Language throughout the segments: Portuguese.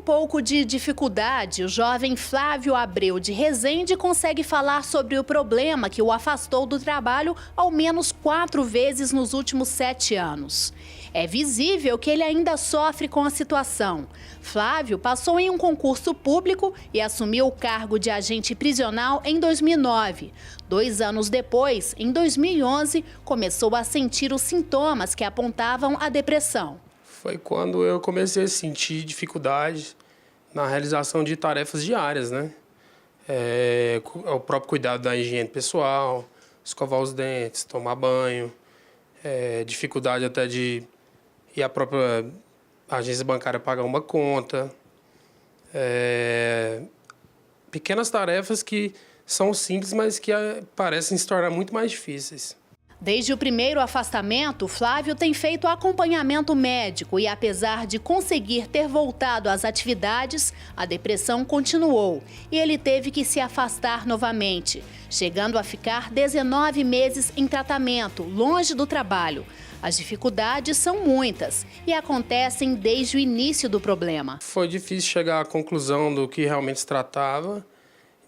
pouco de dificuldade, o jovem Flávio Abreu de Resende consegue falar sobre o problema que o afastou do trabalho ao menos 4 vezes nos últimos 7 anos. É visível que ele ainda sofre com a situação. Flávio passou em um concurso público e assumiu o cargo de agente prisional em 2009. 2 anos depois, em 2011, começou a sentir os sintomas que apontavam a depressão. Foi quando eu comecei a sentir dificuldade na realização de tarefas diárias, né? O próprio cuidado da higiene pessoal, escovar os dentes, tomar banho, dificuldade até de ir à própria agência bancária pagar uma conta. Pequenas tarefas que são simples, mas que parecem se tornar muito mais difíceis. Desde o primeiro afastamento, Flávio tem feito acompanhamento médico e, apesar de conseguir ter voltado às atividades, a depressão continuou e ele teve que se afastar novamente, chegando a ficar 19 meses em tratamento, longe do trabalho. As dificuldades são muitas e acontecem desde o início do problema. Foi difícil chegar à conclusão do que realmente se tratava,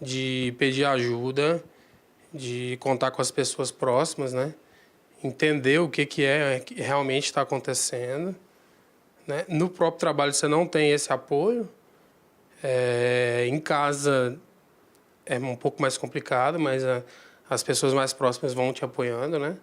de pedir ajuda, de contar com as pessoas próximas, né? Entender o que realmente está acontecendo, né? No próprio trabalho você não tem esse apoio. Em casa é um pouco mais complicado, mas as pessoas mais próximas vão te apoiando, né?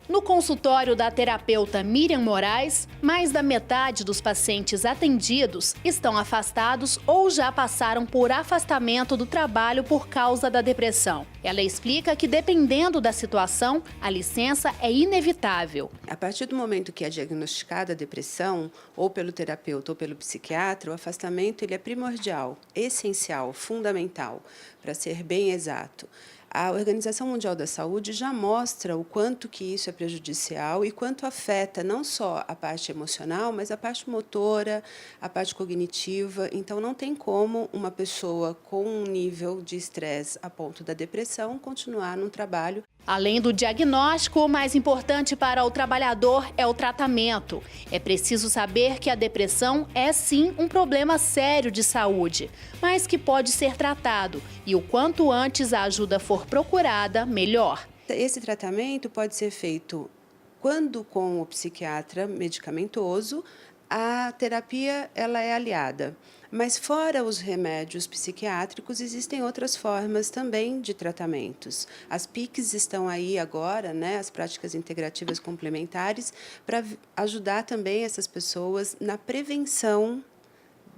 No consultório da terapeuta Miriam Moraes, mais da metade dos pacientes atendidos estão afastados ou já passaram por afastamento do trabalho por causa da depressão. Ela explica que, dependendo da situação, a licença é inevitável. A partir do momento que é diagnosticada a depressão, ou pelo terapeuta ou pelo psiquiatra, o afastamento ele é primordial, essencial, fundamental, para ser bem exato. A Organização Mundial da Saúde já mostra o quanto que isso é prejudicial e quanto afeta não só a parte emocional, mas a parte motora, a parte cognitiva. Então, não tem como uma pessoa com um nível de estresse a ponto da depressão continuar no trabalho. Além do diagnóstico, o mais importante para o trabalhador é o tratamento. É preciso saber que a depressão é sim um problema sério de saúde, mas que pode ser tratado e o quanto antes a ajuda for procurada, melhor. Esse tratamento pode ser feito quando com o psiquiatra medicamentoso, a terapia ela é aliada. Mas fora os remédios psiquiátricos, existem outras formas também de tratamentos. As PICs estão aí agora, né, as práticas integrativas complementares, para ajudar também essas pessoas na prevenção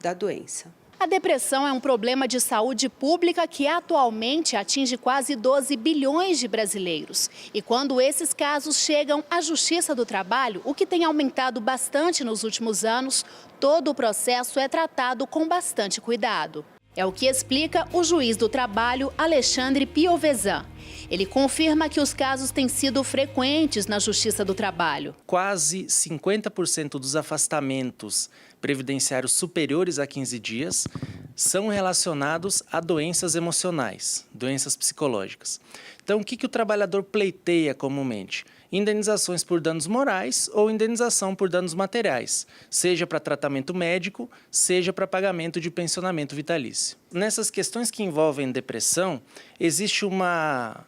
da doença. A depressão é um problema de saúde pública que atualmente atinge quase 12 bilhões de brasileiros. E quando esses casos chegam à Justiça do Trabalho, o que tem aumentado bastante nos últimos anos, todo o processo é tratado com bastante cuidado. É o que explica o juiz do trabalho, Alexandre Piovesan. Ele confirma que os casos têm sido frequentes na Justiça do Trabalho. Quase 50% dos afastamentos previdenciários superiores a 15 dias são relacionados a doenças emocionais, doenças psicológicas. Então, o que o trabalhador pleiteia comumente? Indenizações por danos morais ou indenização por danos materiais, seja para tratamento médico, seja para pagamento de pensionamento vitalício. Nessas questões que envolvem depressão, existe uma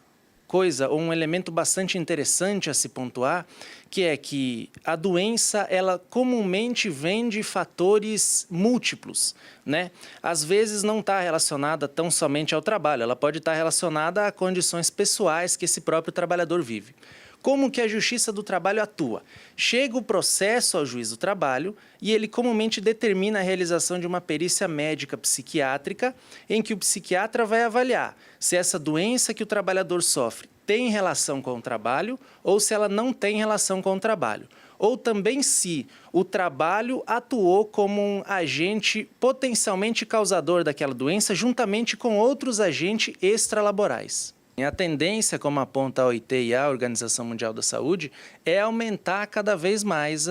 coisa ou um elemento bastante interessante a se pontuar, que é que a doença, ela comumente vem de fatores múltiplos, né? Às vezes não está relacionada tão somente ao trabalho, ela pode estar relacionada a condições pessoais que esse próprio trabalhador vive. Como que a Justiça do Trabalho atua? Chega o processo ao juiz do trabalho e ele comumente determina a realização de uma perícia médica psiquiátrica em que o psiquiatra vai avaliar se essa doença que o trabalhador sofre tem relação com o trabalho ou se ela não tem relação com o trabalho. Ou também se o trabalho atuou como um agente potencialmente causador daquela doença juntamente com outros agentes extralaborais. A tendência, como aponta a OIT e a Organização Mundial da Saúde, é aumentar cada vez mais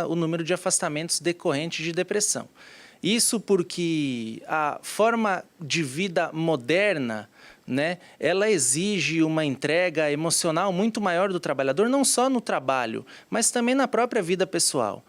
o número de afastamentos decorrentes de depressão. Isso porque a forma de vida moderna, né, ela exige uma entrega emocional muito maior do trabalhador, não só no trabalho, mas também na própria vida pessoal.